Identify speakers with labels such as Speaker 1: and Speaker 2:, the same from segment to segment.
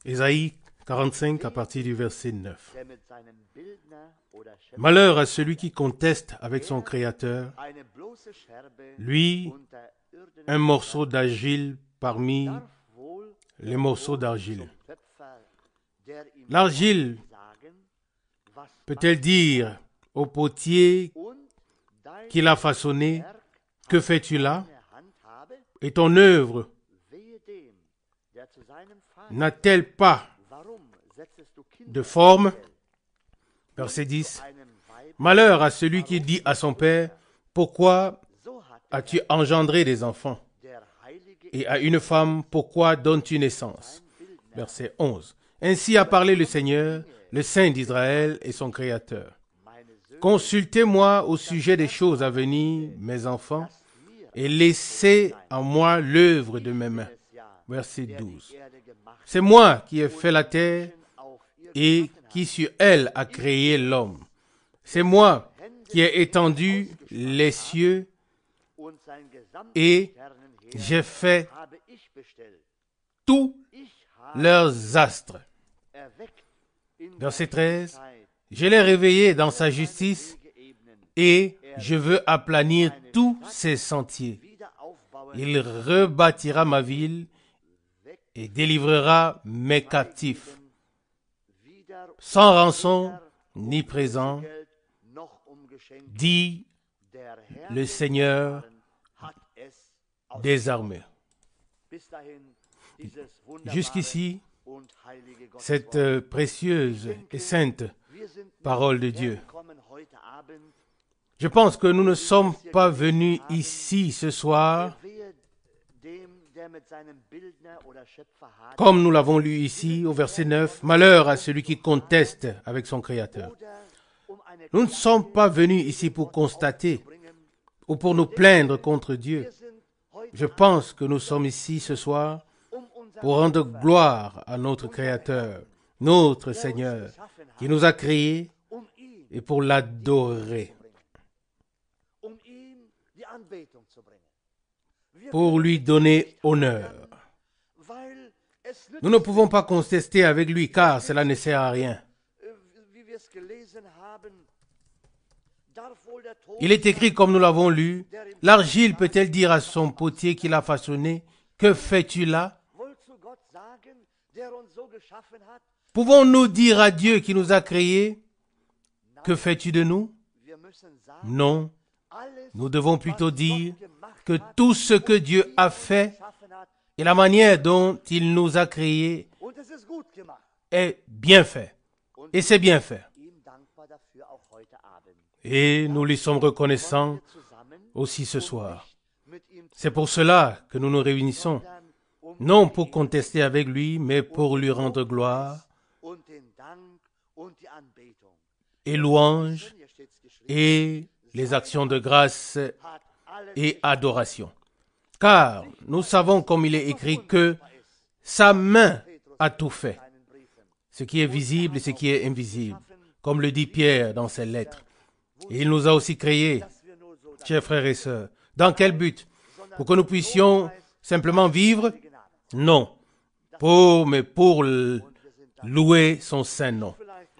Speaker 1: Ésaïe 45 à partir du verset 9. Malheur à celui qui conteste avec son Créateur, lui, un morceau d'argile parmi les morceaux d'argile. L'argile peut-elle dire au potier qui l'a façonné, que fais-tu là? Et ton œuvre n'a-t-elle pas de forme? Verset 10. Malheur à celui qui dit à son père, pourquoi as-tu engendré des enfants? Et à une femme, pourquoi donnes-tu naissance? Verset 11. Ainsi a parlé le Seigneur, le Saint d'Israël et son Créateur. Consultez-moi au sujet des choses à venir, mes enfants, et laissez en moi l'œuvre de mes mains. Verset 12. C'est moi qui ai fait la terre et qui sur elle a créé l'homme. C'est moi qui ai étendu les cieux et j'ai fait tous leurs astres. Verset 13. Je l'ai réveillé dans sa justice et je veux aplanir tous ses sentiers. Il rebâtira ma ville et délivrera mes captifs, sans rançon ni présent, dit le Seigneur des armées. Jusqu'ici, cette précieuse et sainte parole de Dieu. Je pense que nous ne sommes pas venus ici ce soir, comme nous l'avons lu ici au verset 9, malheur à celui qui conteste avec son Créateur. Nous ne sommes pas venus ici pour constater ou pour nous plaindre contre Dieu. Je pense que nous sommes ici ce soir pour rendre gloire à notre Créateur, notre Seigneur, qui nous a créés et pour l'adorer, pour lui donner honneur. Nous ne pouvons pas contester avec lui car cela ne sert à rien. Il est écrit comme nous l'avons lu, l'argile peut-elle dire à son potier qui l'a façonné, que fais-tu là? Pouvons-nous dire à Dieu qui nous a créés, que fais-tu de nous? Non. Nous devons plutôt dire que tout ce que Dieu a fait et la manière dont il nous a créés est bien fait. Et c'est bien fait. Et nous lui sommes reconnaissants aussi ce soir. C'est pour cela que nous nous réunissons, non pour contester avec lui, mais pour lui rendre gloire et louange et les actions de grâce et adoration. Car nous savons, comme il est écrit, que sa main a tout fait, ce qui est visible et ce qui est invisible, comme le dit Pierre dans ses lettres. Et il nous a aussi créés, chers frères et sœurs. Dans quel but? Pour que nous puissions simplement vivre? Non. Pour louer son saint nom.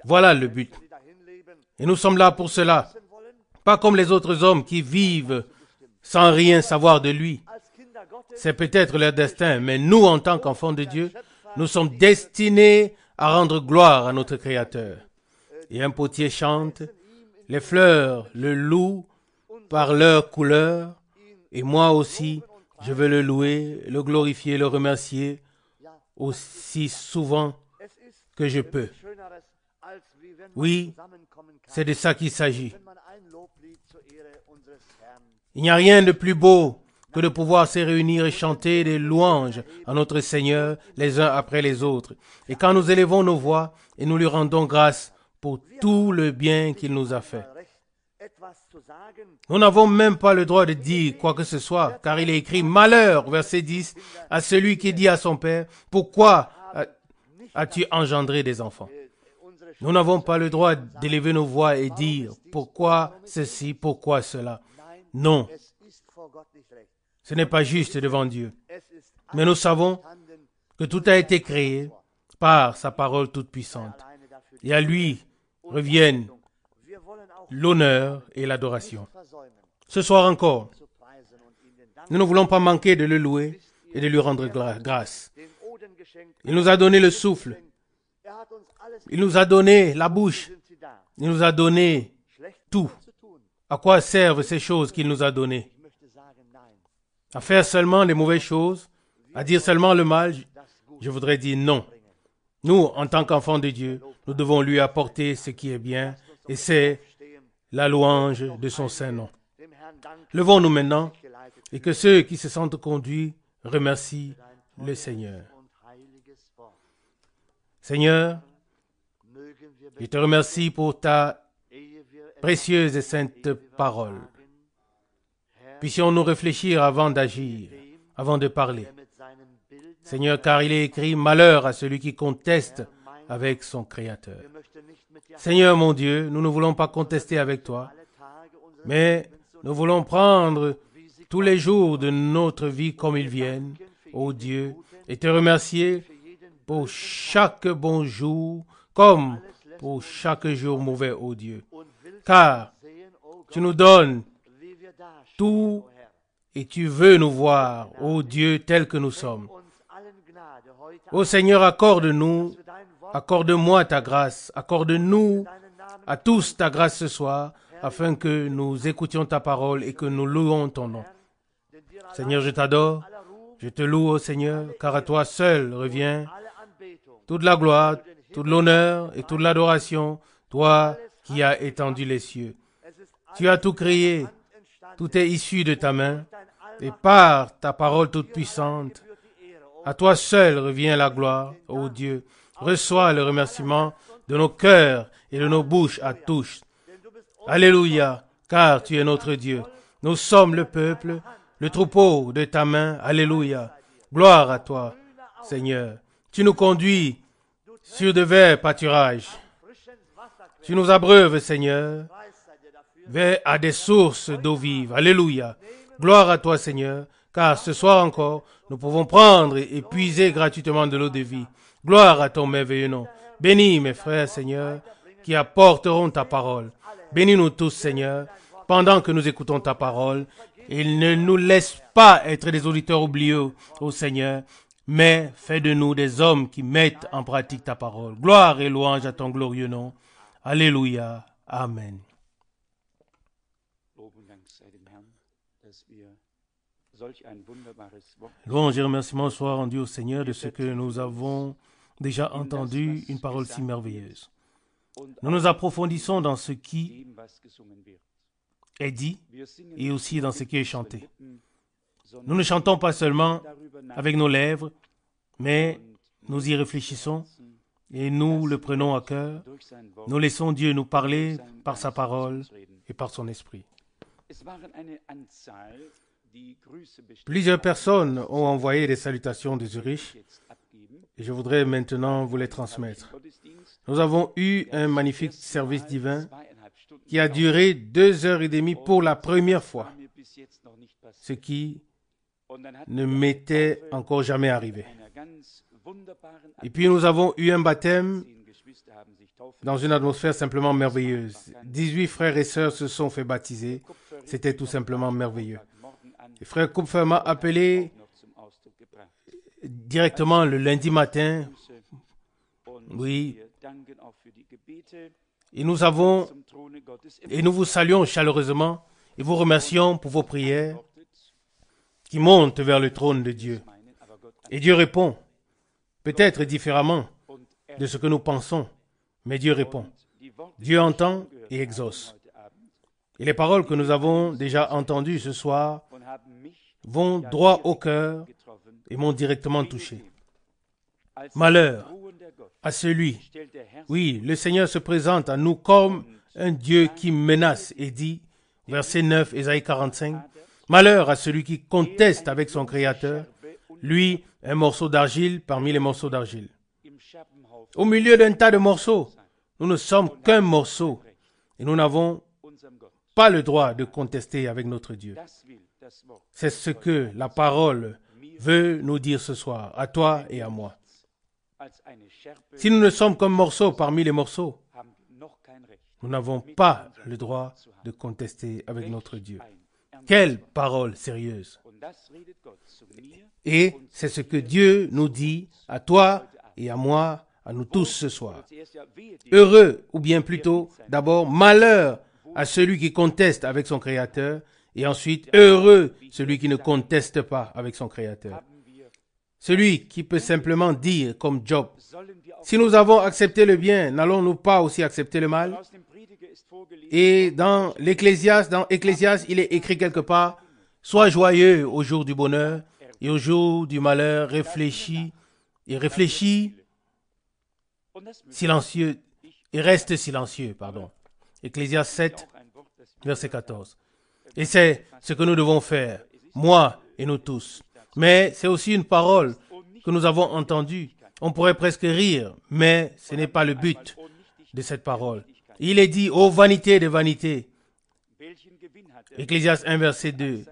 Speaker 1: Voilà le but. Et nous sommes là pour cela. Pas comme les autres hommes qui vivent sans rien savoir de lui. C'est peut-être leur destin, mais nous, en tant qu'enfants de Dieu, nous sommes destinés à rendre gloire à notre Créateur. Et un potier chante, les fleurs le louent par leur couleur, et moi aussi, je veux le louer, le glorifier, le remercier aussi souvent que je peux. Oui, c'est de ça qu'il s'agit. Il n'y a rien de plus beau que de pouvoir se réunir et chanter des louanges à notre Seigneur les uns après les autres. Et quand nous élevons nos voix et nous lui rendons grâce pour tout le bien qu'il nous a fait. Nous n'avons même pas le droit de dire quoi que ce soit, car il est écrit « Malheur » verset 10, à celui qui dit à son père « Pourquoi as-tu engendré des enfants ?» Nous n'avons pas le droit d'élever nos voix et dire « Pourquoi ceci, pourquoi cela ?» Non, ce n'est pas juste devant Dieu. Mais nous savons que tout a été créé par sa parole toute-puissante. Et à lui reviennent l'honneur et l'adoration. Ce soir encore, nous ne voulons pas manquer de le louer et de lui rendre grâce. Il nous a donné le souffle. Il nous a donné la bouche. Il nous a donné tout. À quoi servent ces choses qu'il nous a données? À faire seulement les mauvaises choses? À dire seulement le mal? Je voudrais dire non. Nous, en tant qu'enfants de Dieu, nous devons lui apporter ce qui est bien, et c'est la louange de son saint nom. Levons-nous maintenant, et que ceux qui se sentent conduits remercient le Seigneur. Seigneur, je te remercie pour ta précieuse et sainte parole. Puissions-nous réfléchir avant d'agir, avant de parler. Seigneur, car il est écrit, malheur à celui qui conteste avec son Créateur. Seigneur mon Dieu, nous ne voulons pas contester avec toi, mais nous voulons prendre tous les jours de notre vie comme ils viennent, ô Dieu, et te remercier pour chaque bon jour, comme pour chaque jour mauvais, ô Dieu. Car tu nous donnes tout et tu veux nous voir, ô Dieu, tel que nous sommes. Ô Seigneur, accorde-moi ta grâce, accorde-nous à tous ta grâce ce soir, afin que nous écoutions ta parole et que nous louons ton nom. Seigneur, je t'adore, je te loue, ô Seigneur, car à toi seul revient toute la gloire, tout l'honneur et toute l'adoration, toi qui as étendu les cieux. Tu as tout créé, tout est issu de ta main, et par ta parole toute puissante, à toi seul revient la gloire, ô Dieu. Reçois le remerciement de nos cœurs et de nos bouches à tous. Alléluia, car tu es notre Dieu. Nous sommes le peuple, le troupeau de ta main. Alléluia. Gloire à toi, Seigneur. Tu nous conduis sur de verts pâturages. Tu nous abreuves, Seigneur, à des sources d'eau vive. Alléluia. Gloire à toi, Seigneur, car ce soir encore, nous pouvons prendre et puiser gratuitement de l'eau de vie. Gloire à ton merveilleux nom. Bénis mes frères, Seigneur, qui apporteront ta parole. Bénis-nous tous, Seigneur, pendant que nous écoutons ta parole. Et ne nous laisse pas être des auditeurs oublieux, ô Seigneur, mais fais de nous des hommes qui mettent en pratique ta parole. Gloire et louange à ton glorieux nom. Alléluia. Amen. Louange et remerciements soient rendus au Seigneur de ce que nous avons déjà entendu, une parole si merveilleuse. Nous nous approfondissons dans ce qui est dit et aussi dans ce qui est chanté. Nous ne chantons pas seulement avec nos lèvres, mais nous y réfléchissons et nous le prenons à cœur. Nous laissons Dieu nous parler par sa parole et par son esprit. Plusieurs personnes ont envoyé des salutations de Zurich et je voudrais maintenant vous les transmettre. Nous avons eu un magnifique service divin qui a duré 2h30 pour la première fois, ce qui ne m'était encore jamais arrivé. Et puis nous avons eu un baptême dans une atmosphère simplement merveilleuse. 18 frères et sœurs se sont fait baptiser. C'était tout simplement merveilleux. Et frère Kupfer m'a appelé directement le lundi matin. Oui. Et nous vous saluons chaleureusement et vous remercions pour vos prières qui montent vers le trône de Dieu. Et Dieu répond, peut-être différemment de ce que nous pensons, mais Dieu répond. Dieu entend et exauce. Et les paroles que nous avons déjà entendues ce soir vont droit au cœur et m'ont directement touché. Malheur à celui. Oui, le Seigneur se présente à nous comme un Dieu qui menace et dit, verset 9, Ésaïe 45, malheur à celui qui conteste avec son Créateur, lui, un morceau d'argile parmi les morceaux d'argile. Au milieu d'un tas de morceaux, nous ne sommes qu'un morceau et nous n'avons pas le droit de contester avec notre Dieu. C'est ce que la parole veut nous dire ce soir, à toi et à moi. Si nous ne sommes qu'un morceau parmi les morceaux, nous n'avons pas le droit de contester avec notre Dieu. Quelle parole sérieuse! Et c'est ce que Dieu nous dit à toi et à moi, à nous tous ce soir. Heureux, ou bien plutôt, d'abord, malheur à celui qui conteste avec son Créateur, et ensuite, heureux celui qui ne conteste pas avec son Créateur. Celui qui peut simplement dire, comme Job, si nous avons accepté le bien, n'allons-nous pas aussi accepter le mal? Et dans Ecclésiaste, il est écrit quelque part, sois joyeux au jour du bonheur et au jour du malheur, réfléchis, silencieux, et reste silencieux, Ecclésiaste 7, verset 14. Et c'est ce que nous devons faire, moi et nous tous. Mais c'est aussi une parole que nous avons entendue. On pourrait presque rire, mais ce n'est pas le but de cette parole. Il est dit, ô vanité de vanité. Ecclésiaste 1, verset 2.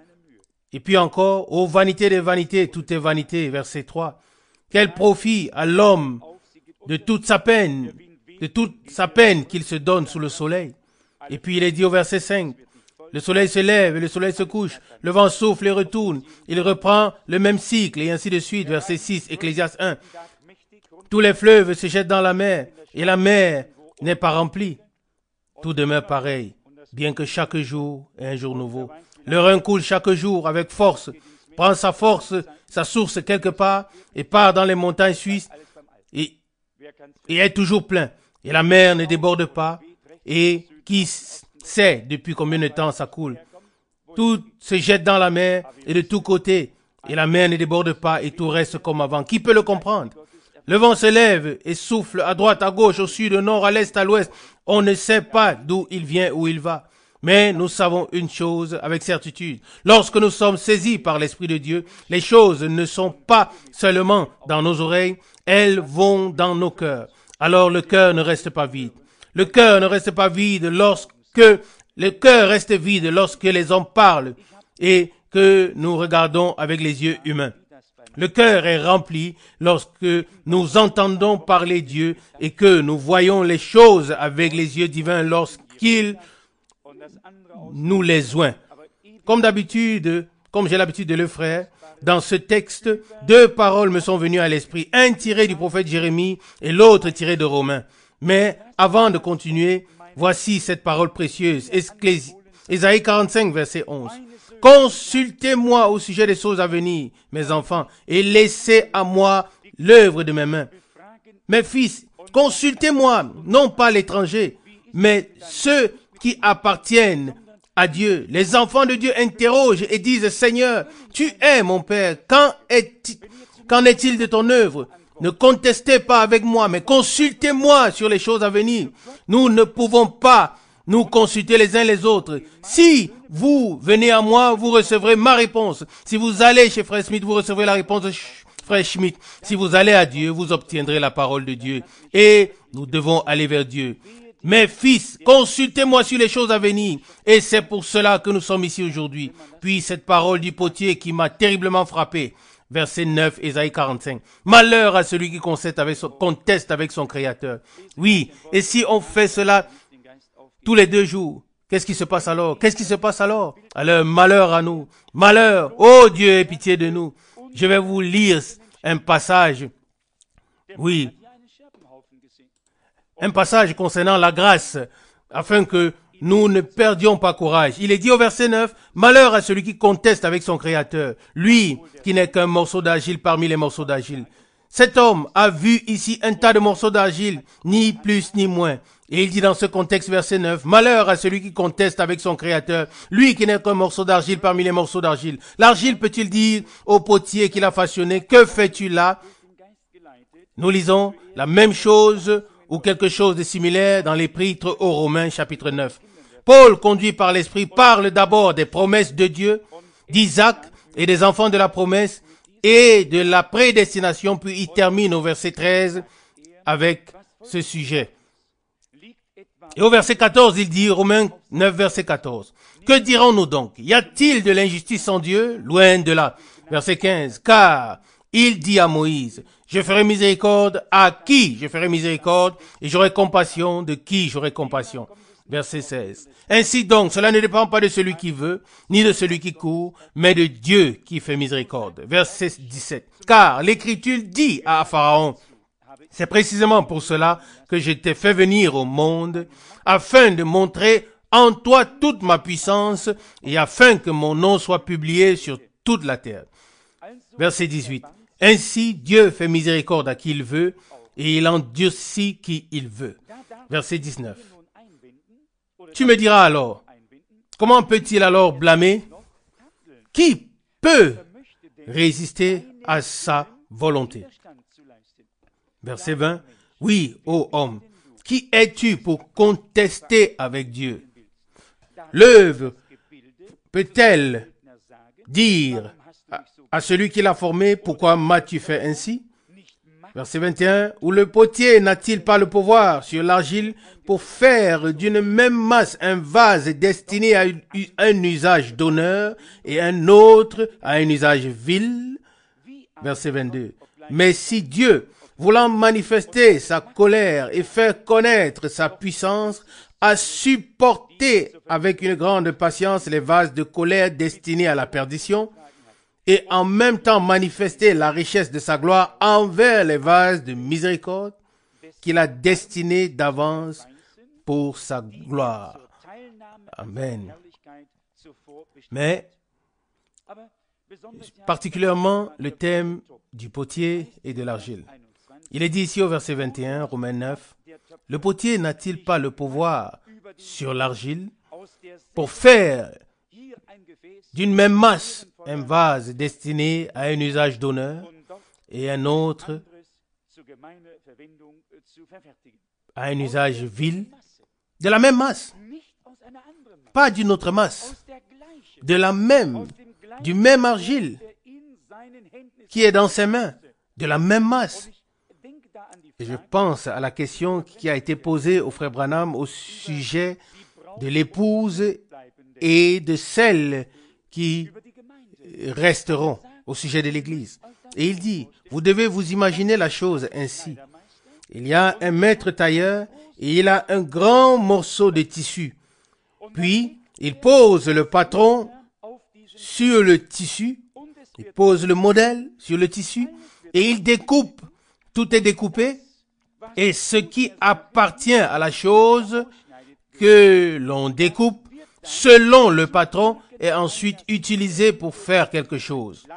Speaker 1: Et puis encore, ô vanité de vanité, tout est vanité, verset 3. Quel profit à l'homme de toute sa peine qu'il se donne sous le soleil. Et puis il est dit au verset 5, le soleil se lève et le soleil se couche, le vent souffle et retourne, il reprend le même cycle et ainsi de suite, verset 6, Ecclésiaste 1. Tous les fleuves se jettent dans la mer et la mer n'est pas remplie. Tout demeure pareil, bien que chaque jour est un jour nouveau. Le Rhin coule chaque jour avec force, prend sa force, sa source quelque part et part dans les montagnes suisses et est toujours plein. Et la mer ne déborde pas et qui sait depuis combien de temps ça coule. Tout se jette dans la mer et de tous côtés et la mer ne déborde pas et tout reste comme avant. Qui peut le comprendre? Le vent se lève et souffle à droite, à gauche, au sud, au nord, à l'est, à l'ouest. On ne sait pas d'où il vient, où il va. Mais nous savons une chose avec certitude. Lorsque nous sommes saisis par l'Esprit de Dieu, les choses ne sont pas seulement dans nos oreilles, elles vont dans nos cœurs. Alors le cœur ne reste pas vide. Le cœur ne reste pas vide le cœur reste vide lorsque les hommes parlent et que nous regardons avec les yeux humains. Le cœur est rempli lorsque nous entendons parler Dieu et que nous voyons les choses avec les yeux divins lorsqu'il nous les oint. Comme d'habitude, comme j'ai l'habitude de le faire, dans ce texte, deux paroles me sont venues à l'esprit, un tiré du prophète Jérémie et l'autre tiré de Romains. Mais avant de continuer, voici cette parole précieuse, Ésaïe 45, verset 11. Consultez-moi au sujet des choses à venir, mes enfants, et laissez à moi l'œuvre de mes mains. Mes fils, consultez-moi, non pas l'étranger, mais ceux qui appartiennent à Dieu. Les enfants de Dieu interrogent et disent, Seigneur, tu es mon Père, qu'en est-il de ton œuvre? Ne contestez pas avec moi, mais consultez-moi sur les choses à venir. Nous ne pouvons pas nous consulter les uns les autres. Si vous venez à moi, vous recevrez ma réponse. Si vous allez chez Frère Smith, vous recevrez la réponse de Frère Schmidt. Si vous allez à Dieu, vous obtiendrez la parole de Dieu. Et nous devons aller vers Dieu. Mes fils, consultez-moi sur les choses à venir. Et c'est pour cela que nous sommes ici aujourd'hui. Puis cette parole du potier qui m'a terriblement frappé. Verset 9, Ésaïe 45. Malheur à celui qui conteste avec son Créateur. Oui, et si on fait cela tous les 2 jours, qu'est-ce qui se passe alors? Alors, malheur à nous. Malheur. Oh Dieu, aie pitié de nous. Je vais vous lire un passage. Oui. Un passage concernant la grâce, afin que nous ne perdions pas courage. Il est dit au verset 9, malheur à celui qui conteste avec son Créateur, lui qui n'est qu'un morceau d'argile parmi les morceaux d'argile. Cet homme a vu ici un tas de morceaux d'argile, ni plus ni moins. Et il dit dans ce contexte, verset 9, malheur à celui qui conteste avec son Créateur, lui qui n'est qu'un morceau d'argile parmi les morceaux d'argile. L'argile peut-il dire au potier qui l'a façonné, que fais-tu là? Nous lisons la même chose ou quelque chose de similaire dans l'Épître aux Romains, chapitre 9. Paul, conduit par l'Esprit, parle d'abord des promesses de Dieu, d'Isaac et des enfants de la promesse et de la prédestination, puis il termine au verset 13 avec ce sujet. Et au verset 14, il dit, Romains 9, verset 14, « Que dirons-nous donc? Y a-t-il de l'injustice en Dieu? Loin de là. Verset 15. Car il dit à Moïse, je ferai miséricorde à qui je ferai miséricorde et j'aurai compassion de qui j'aurai compassion. Verset 16. Ainsi donc, cela ne dépend pas de celui qui veut, ni de celui qui court, mais de Dieu qui fait miséricorde. Verset 17. Car l'Écriture dit à Pharaon, c'est précisément pour cela que je t'ai fait venir au monde, afin de montrer en toi toute ma puissance et afin que mon nom soit publié sur toute la terre. Verset 18. Ainsi Dieu fait miséricorde à qui il veut et il endurcit qui il veut. Verset 19. Tu me diras alors, comment peut-il alors blâmer? Qui peut résister à sa volonté? Verset 20. Oui, ô homme, qui es-tu pour contester avec Dieu? L'œuvre peut-elle dire à celui qui l'a formé, pourquoi m'as-tu fait ainsi? Verset 21, ou le potier n'a-t-il pas le pouvoir sur l'argile pour faire d'une même masse un vase destiné à un usage d'honneur et un autre à un usage vil? Verset 22, mais si Dieu, voulant manifester sa colère et faire connaître sa puissance, a supporté avec une grande patience les vases de colère destinés à la perdition, et en même temps manifester la richesse de sa gloire envers les vases de miséricorde qu'il a destinés d'avance pour sa gloire. Amen. Mais, particulièrement le thème du potier et de l'argile. Il est dit ici au verset 21, Romains 9, le potier n'a-t-il pas le pouvoir sur l'argile pour faire d'une même masse un vase destiné à un usage d'honneur et un autre à un usage vil? De la même masse, pas d'une autre masse, de la même, du même argile qui est dans ses mains, de la même masse. Et je pense à la question qui a été posée au frère Branham au sujet de l'épouse et de celles qui resteront au sujet de l'Église. Et il dit, vous devez vous imaginer la chose ainsi. Il y a un maître tailleur et il a un grand morceau de tissu. Puis, il pose le patron sur le tissu, il pose le modèle sur le tissu et il découpe. Tout est découpé et ce qui appartient à la chose que l'on découpe selon le patron est ensuite utilisé pour faire quelque chose.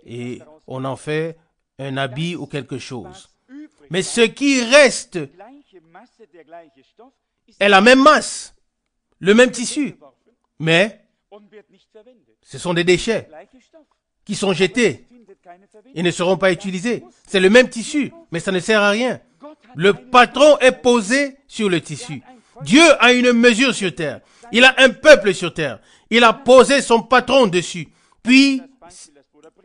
Speaker 1: Et on en fait un habit ou quelque chose. Mais ce qui reste est la même masse, le même tissu. Mais ce sont des déchets qui sont jetés et ne seront pas utilisés. C'est le même tissu, mais ça ne sert à rien. Le patron est posé sur le tissu. Dieu a une mesure sur terre. Il a un peuple sur terre. Il a posé son patron dessus. Puis,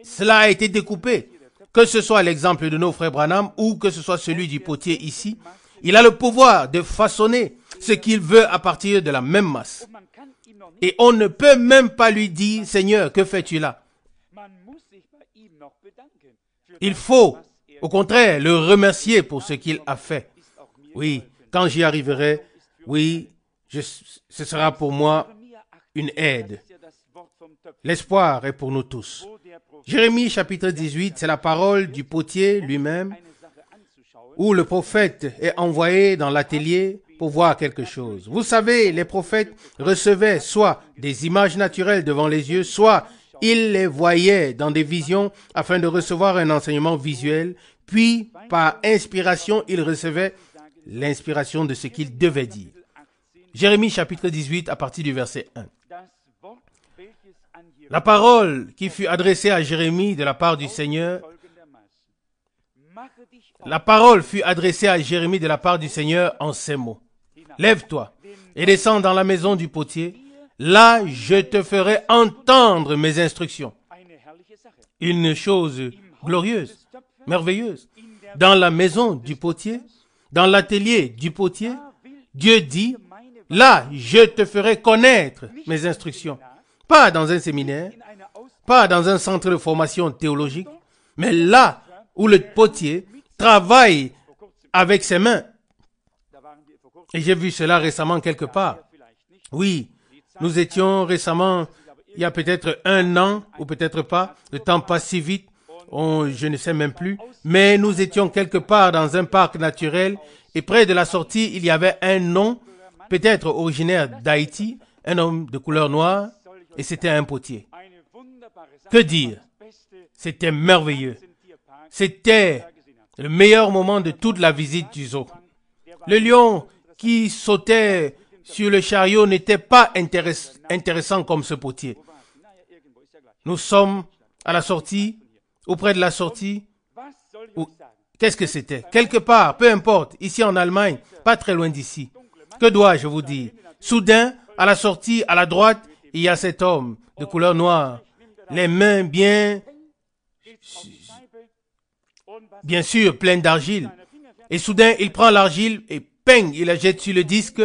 Speaker 1: cela a été découpé. Que ce soit l'exemple de nos frères Branham ou que ce soit celui du potier ici, il a le pouvoir de façonner ce qu'il veut à partir de la même masse. Et on ne peut même pas lui dire, Seigneur, que fais-tu là? Il faut, au contraire, le remercier pour ce qu'il a fait. Oui, quand j'y arriverai, oui, ce sera pour moi une aide. L'espoir est pour nous tous. Jérémie chapitre 18, c'est la parole du potier lui-même, où le prophète est envoyé dans l'atelier pour voir quelque chose. Vous savez, les prophètes recevaient soit des images naturelles devant les yeux, soit ils les voyaient dans des visions afin de recevoir un enseignement visuel, puis par inspiration, ils recevaient l'inspiration de ce qu'ils devaient dire. Jérémie chapitre 18 à partir du verset 1. La parole qui fut adressée à Jérémie de la part du Seigneur, en ces mots. Lève-toi et descends dans la maison du potier. Là, je te ferai entendre mes instructions. Une chose glorieuse, merveilleuse. Dans la maison du potier, dans l'atelier du potier, Dieu dit, là, je te ferai connaître mes instructions. Pas dans un séminaire, pas dans un centre de formation théologique, mais là où le potier travaille avec ses mains. Et j'ai vu cela récemment quelque part. Oui, nous étions récemment, il y a peut-être 1 an, ou peut-être pas, le temps passe si vite, je ne sais même plus, mais nous étions quelque part dans un parc naturel, et près de la sortie, il y avait un homme, peut-être originaire d'Haïti, un homme de couleur noire, et c'était un potier. Que dire? C'était merveilleux. C'était le meilleur moment de toute la visite du zoo. Le lion qui sautait sur le chariot n'était pas intéressant comme ce potier. Nous sommes à la sortie, auprès de la sortie. Qu'est-ce que c'était? Quelque part, peu importe, ici en Allemagne, pas très loin d'ici. Que dois-je vous dire? Soudain, à la sortie, à la droite, il y a cet homme de couleur noire, les mains bien sûr pleines d'argile. Et soudain, il prend l'argile et ping, il la jette sur le disque.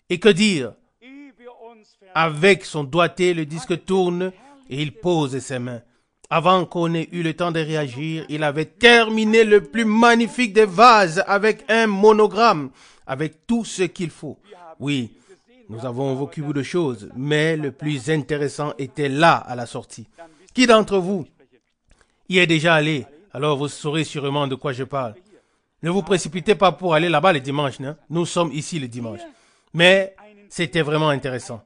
Speaker 1: Et que dire? Avec son doigté, le disque tourne et il pose ses mains. Avant qu'on ait eu le temps de réagir, il avait terminé le plus magnifique des vases avec un monogramme, avec tout ce qu'il faut. Oui, nous avons beaucoup de choses, mais le plus intéressant était là à la sortie. Qui d'entre vous y est déjà allé? Alors vous saurez sûrement de quoi je parle. Ne vous précipitez pas pour aller là-bas le dimanche, non? Nous sommes ici le dimanche. Mais c'était vraiment intéressant.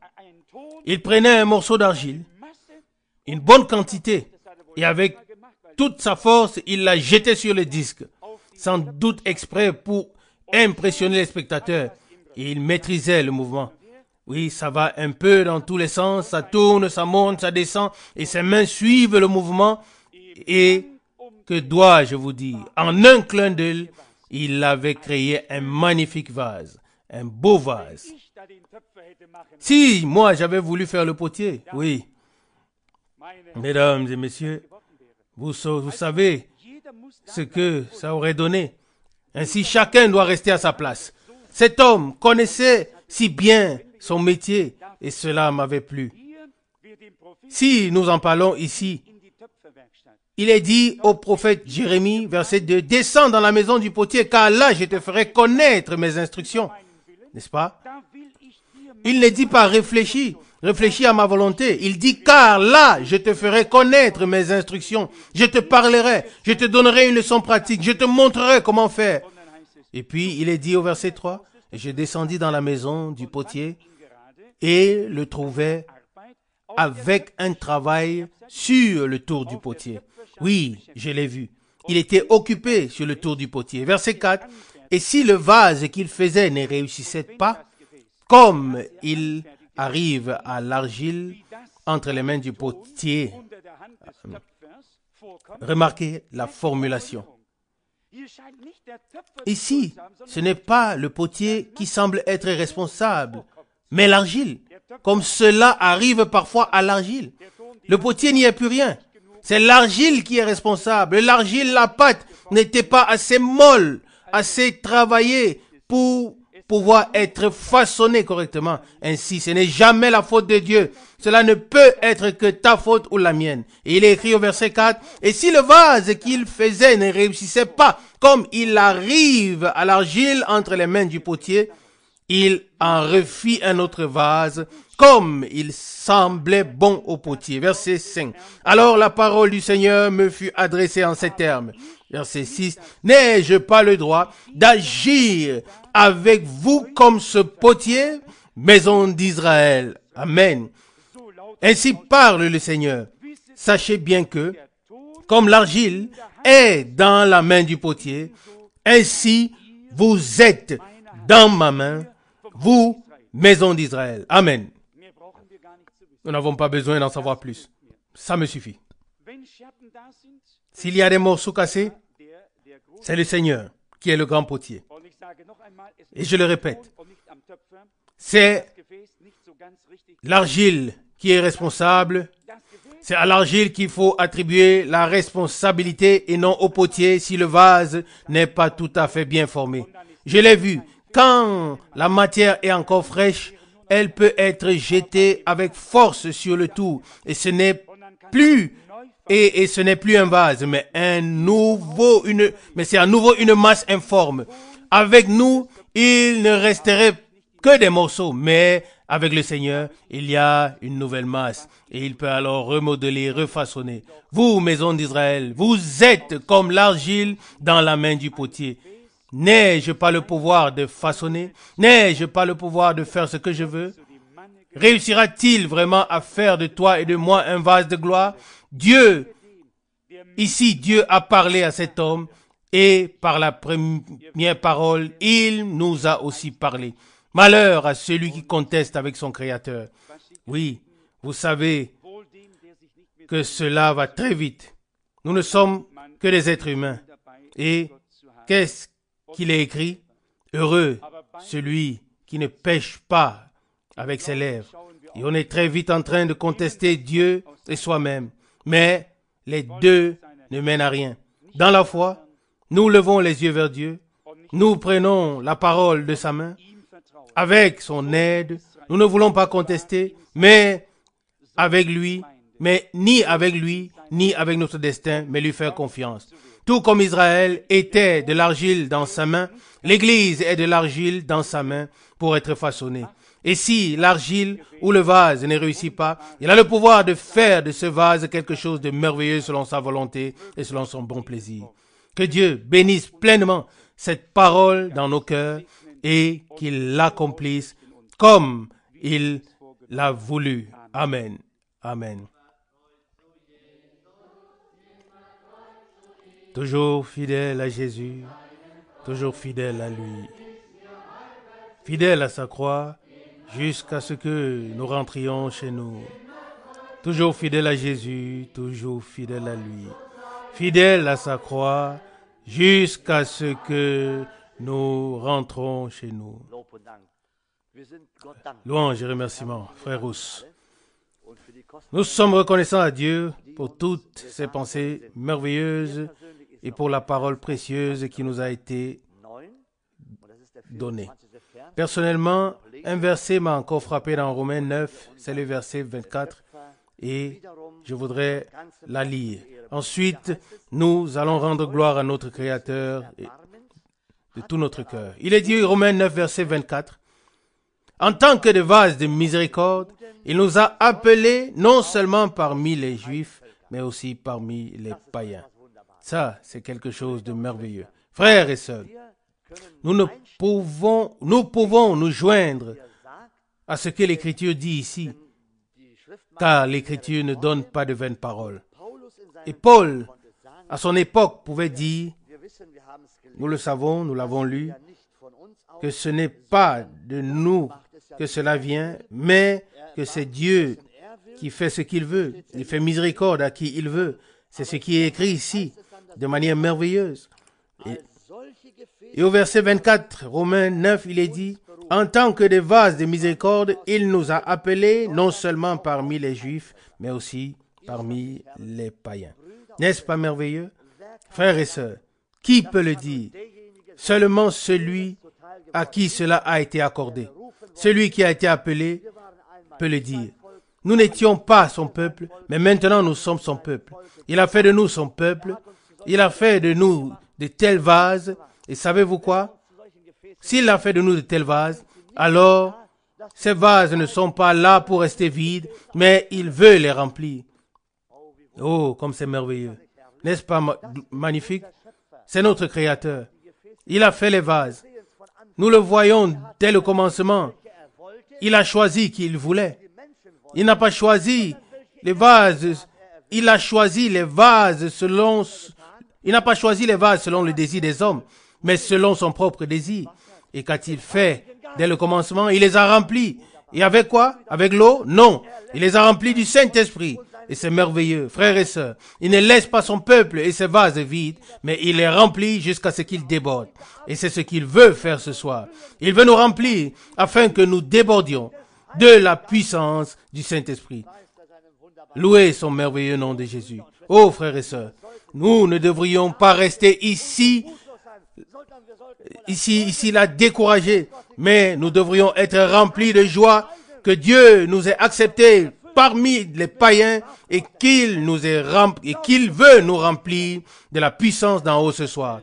Speaker 1: Il prenait un morceau d'argile, une bonne quantité, et avec toute sa force, il la jetait sur le disque, sans doute exprès pour impressionner les spectateurs. Et il maîtrisait le mouvement. Oui, ça va un peu dans tous les sens, ça tourne, ça monte, ça descend, et ses mains suivent le mouvement. Et que dois-je vous dire? En un clin d'œil, il avait créé un magnifique vase, un beau vase. Si moi j'avais voulu faire le potier, oui. Mesdames et messieurs, vous savez ce que ça aurait donné. Ainsi, chacun doit rester à sa place. Cet homme connaissait si bien son métier et cela m'avait plu. Si nous en parlons ici, il est dit au prophète Jérémie, verset 2, « Descends dans la maison du potier, car là je te ferai connaître mes instructions. » N'est-ce pas? Il ne dit pas réfléchis à ma volonté. Il dit, car là je te ferai connaître mes instructions. Je te parlerai, je te donnerai une leçon pratique, je te montrerai comment faire. Et puis il est dit au verset 3, « Je descendis dans la maison du potier et le trouvai avec un travail sur le tour du potier. » Oui, je l'ai vu. Il était occupé sur le tour du potier. Verset 4. Et si le vase qu'il faisait ne réussissait pas, comme il arrive à l'argile entre les mains du potier. Remarquez la formulation. Ici, ce n'est pas le potier qui semble être responsable, mais l'argile. Comme cela arrive parfois à l'argile. Le potier n'y est plus rien. C'est l'argile qui est responsable. L'argile, la pâte, n'était pas assez molle, assez travaillée pour pouvoir être façonnée correctement. Ainsi, ce n'est jamais la faute de Dieu. Cela ne peut être que ta faute ou la mienne. Et il est écrit au verset 4, « Et si le vase qu'il faisait ne réussissait pas, comme il arrive à l'argile entre les mains du potier, il en refit un autre vase, comme il semblait bon au potier. » Verset 5. Alors la parole du Seigneur me fut adressée en ces termes. Verset 6. « N'ai-je pas le droit d'agir avec vous comme ce potier, maison d'Israël? » Amen. Ainsi parle le Seigneur. Sachez bien que, comme l'argile est dans la main du potier, ainsi vous êtes dans ma main, vous, maison d'Israël. Amen. Nous n'avons pas besoin d'en savoir plus. Ça me suffit. S'il y a des morceaux cassés, c'est le Seigneur qui est le grand potier. Et je le répète, c'est l'argile qui est responsable. C'est à l'argile qu'il faut attribuer la responsabilité et non au potier si le vase n'est pas tout à fait bien formé. Je l'ai vu. Quand la matière est encore fraîche, elle peut être jetée avec force sur le tout. Et ce n'est plus, et ce n'est plus un vase, mais c'est à nouveau une masse informe. Avec nous, il ne resterait que des morceaux, mais avec le Seigneur, il y a une nouvelle masse et il peut alors remodeler, refaçonner. Vous, maison d'Israël, vous êtes comme l'argile dans la main du potier. N'ai-je pas le pouvoir de façonner? N'ai-je pas le pouvoir de faire ce que je veux? Réussira-t-il vraiment à faire de toi et de moi un vase de gloire? Dieu a parlé à cet homme et par la première parole, il nous a aussi parlé. Malheur à celui qui conteste avec son Créateur. Oui, vous savez que cela va très vite. Nous ne sommes que des êtres humains. Et qu'est-ce qu'il est écrit? Heureux celui qui ne pêche pas avec ses lèvres. Et on est très vite en train de contester Dieu et soi-même. Mais les deux ne mènent à rien. Dans la foi, nous levons les yeux vers Dieu. Nous prenons la parole de sa main. Avec son aide, nous ne voulons pas contester, mais avec lui, mais ni avec lui, ni avec notre destin, mais lui faire confiance. Tout comme Israël était de l'argile dans sa main, l'Église est de l'argile dans sa main pour être façonnée. Et si l'argile ou le vase ne réussit pas, il a le pouvoir de faire de ce vase quelque chose de merveilleux selon sa volonté et selon son bon plaisir. Que Dieu bénisse pleinement cette parole dans nos cœurs et qu'il l'accomplisse comme il l'a voulu. Amen. Amen. Toujours fidèle à Jésus, toujours fidèle à lui, fidèle à sa croix, jusqu'à ce que nous rentrions chez nous. Toujours fidèle à Jésus, toujours fidèle à lui, fidèle à sa croix, jusqu'à ce que nous rentrons chez nous. Louange et remerciements, frère Rousse. Nous sommes reconnaissants à Dieu pour toutes ses pensées merveilleuses et pour la parole précieuse qui nous a été donnée. Personnellement, un verset m'a encore frappé dans Romains 9, c'est le verset 24, et je voudrais la lire. Ensuite, nous allons rendre gloire à notre Créateur de tout notre cœur. Il est dit, Romains 9, verset 24, « En tant que des vases de miséricorde, il nous a appelés non seulement parmi les Juifs, mais aussi parmi les païens. » Ça, c'est quelque chose de merveilleux. Frères et sœurs, nous pouvons nous joindre à ce que l'Écriture dit ici, car l'Écriture ne donne pas de vaines paroles. Et Paul, à son époque, pouvait dire, nous le savons, nous l'avons lu, que ce n'est pas de nous que cela vient, mais que c'est Dieu qui fait ce qu'il veut. Il fait miséricorde à qui il veut. C'est ce qui est écrit ici, de manière merveilleuse. Et au verset 24, Romains 9, il est dit, « En tant que des vases de miséricorde, il nous a appelés non seulement parmi les Juifs, mais aussi parmi les païens. » N'est-ce pas merveilleux? Frères et sœurs, qui peut le dire? Seulement celui à qui cela a été accordé. Celui qui a été appelé peut le dire. Nous n'étions pas son peuple, mais maintenant nous sommes son peuple. Il a fait de nous son peuple. Il a fait de nous de tels vases. Et savez-vous quoi? S'il a fait de nous de tels vases, alors ces vases ne sont pas là pour rester vides, mais il veut les remplir. Oh, comme c'est merveilleux. N'est-ce pas magnifique? C'est notre Créateur. Il a fait les vases. Nous le voyons dès le commencement. Il a choisi qui il voulait. Il n'a pas choisi les vases. Il a choisi les vases selon... Il n'a pas choisi les vases selon le désir des hommes, mais selon son propre désir. Et qu'a-t-il fait dès le commencement? Il les a remplis. Et avec quoi? Avec l'eau? Non. Il les a remplis du Saint-Esprit. Et c'est merveilleux, frères et sœurs. Il ne laisse pas son peuple et ses vases vides, mais il les remplit jusqu'à ce qu'ils débordent. Et c'est ce qu'il veut faire ce soir. Il veut nous remplir afin que nous débordions de la puissance du Saint-Esprit. Louez son merveilleux nom de Jésus. Oh, frères et sœurs, nous ne devrions pas rester ici là découragés, mais nous devrions être remplis de joie que Dieu nous ait acceptés parmi les païens et qu'il veut nous remplir de la puissance d'en haut ce soir.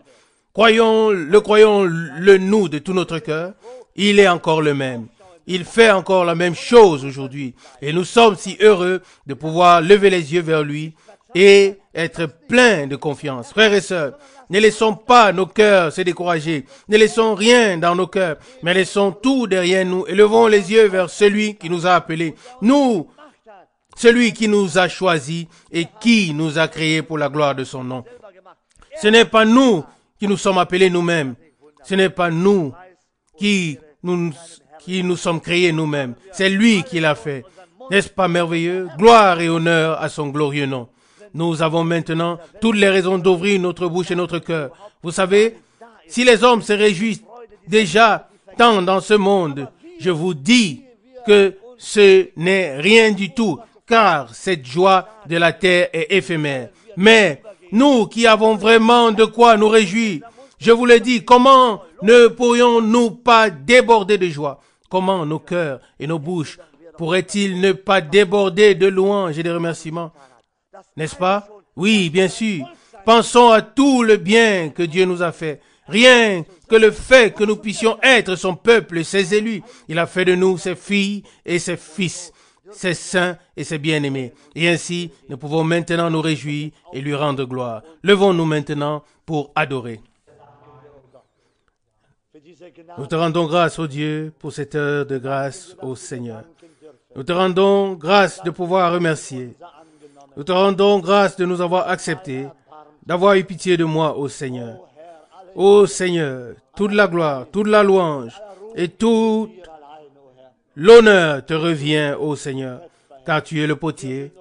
Speaker 1: Croyons-le nous de tout notre cœur. Il est encore le même. Il fait encore la même chose aujourd'hui. Et nous sommes si heureux de pouvoir lever les yeux vers lui et être pleins de confiance. Frères et sœurs, ne laissons pas nos cœurs se décourager. Ne laissons rien dans nos cœurs, mais laissons tout derrière nous. Élevons les yeux vers celui qui nous a appelés. Nous, celui qui nous a choisis et qui nous a créés pour la gloire de son nom. Ce n'est pas nous qui nous sommes appelés nous-mêmes. Ce n'est pas nous qui nous sommes créés nous-mêmes. C'est lui qui l'a fait. N'est-ce pas merveilleux? Gloire et honneur à son glorieux nom. Nous avons maintenant toutes les raisons d'ouvrir notre bouche et notre cœur. Vous savez, si les hommes se réjouissent déjà tant dans ce monde, je vous dis que ce n'est rien du tout, car cette joie de la terre est éphémère. Mais nous qui avons vraiment de quoi nous réjouir, je vous le dis, comment ne pourrions-nous pas déborder de joie? Comment nos cœurs et nos bouches pourraient-ils ne pas déborder de louanges et de remerciements? N'est-ce pas? Oui, bien sûr. Pensons à tout le bien que Dieu nous a fait. Rien que le fait que nous puissions être son peuple, ses élus. Il a fait de nous ses filles et ses fils, ses saints et ses bien-aimés. Et ainsi, nous pouvons maintenant nous réjouir et lui rendre gloire. Levons-nous maintenant pour adorer. Nous te rendons grâce, ô Dieu, pour cette heure de grâce au Seigneur. Nous te rendons grâce de pouvoir remercier. Nous te rendons grâce de nous avoir acceptés, d'avoir eu pitié de moi, ô Seigneur. Ô Seigneur, toute la gloire, toute la louange et tout l'honneur te revient, ô Seigneur, car tu es le potier.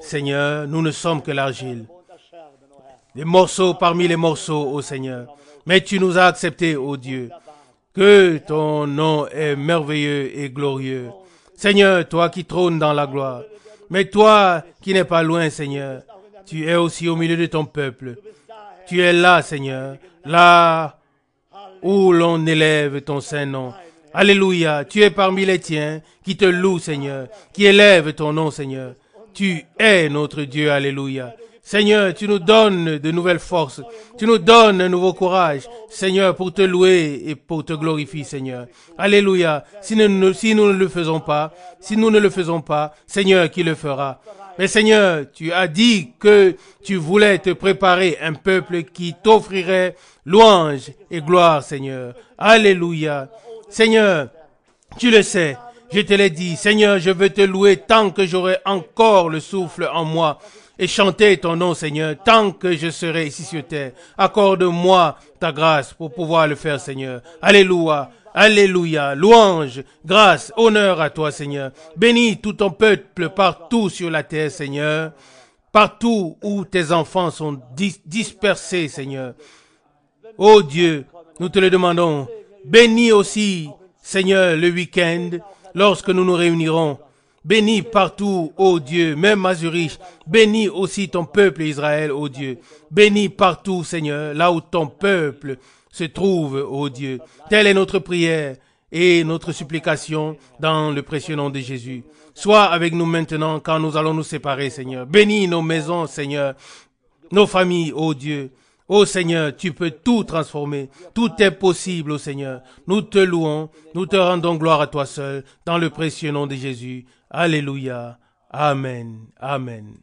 Speaker 1: Seigneur, nous ne sommes que l'argile. Des morceaux parmi les morceaux, ô Seigneur. Mais tu nous as acceptés, ô Dieu. Que ton nom est merveilleux et glorieux. Seigneur, toi qui trônes dans la gloire. Mais toi qui n'es pas loin, Seigneur, tu es aussi au milieu de ton peuple. Tu es là, Seigneur, là où l'on élève ton saint nom. Alléluia, tu es parmi les tiens qui te louent, Seigneur, qui élèvent ton nom, Seigneur. Tu es notre Dieu, alléluia. Seigneur, tu nous donnes de nouvelles forces. Tu nous donnes un nouveau courage, Seigneur, pour te louer et pour te glorifier, Seigneur. Alléluia. Si nous ne le faisons pas, Seigneur, qui le fera? Mais Seigneur, tu as dit que tu voulais te préparer un peuple qui t'offrirait louange et gloire, Seigneur. Alléluia. Seigneur, tu le sais, je te l'ai dit. Seigneur, je veux te louer tant que j'aurai encore le souffle en moi. Et chanter ton nom, Seigneur, tant que je serai ici sur terre. Accorde-moi ta grâce pour pouvoir le faire, Seigneur. Alléluia, alléluia, louange, grâce, honneur à toi, Seigneur. Bénis tout ton peuple partout sur la terre, Seigneur. Partout où tes enfants sont dispersés, Seigneur. Ô Dieu, nous te le demandons. Bénis aussi, Seigneur, le week-end, lorsque nous nous réunirons. Bénis partout, ô Dieu, même à Zurich. Bénis aussi ton peuple Israël, ô Dieu. Bénis partout, Seigneur, là où ton peuple se trouve, ô Dieu. Telle est notre prière et notre supplication dans le précieux nom de Jésus. Sois avec nous maintenant quand nous allons nous séparer, Seigneur. Bénis nos maisons, Seigneur, nos familles, ô Dieu. Ô Seigneur, tu peux tout transformer. Tout est possible, ô Seigneur. Nous te louons, nous te rendons gloire à toi seul, dans le précieux nom de Jésus. Alléluia. Amen. Amen.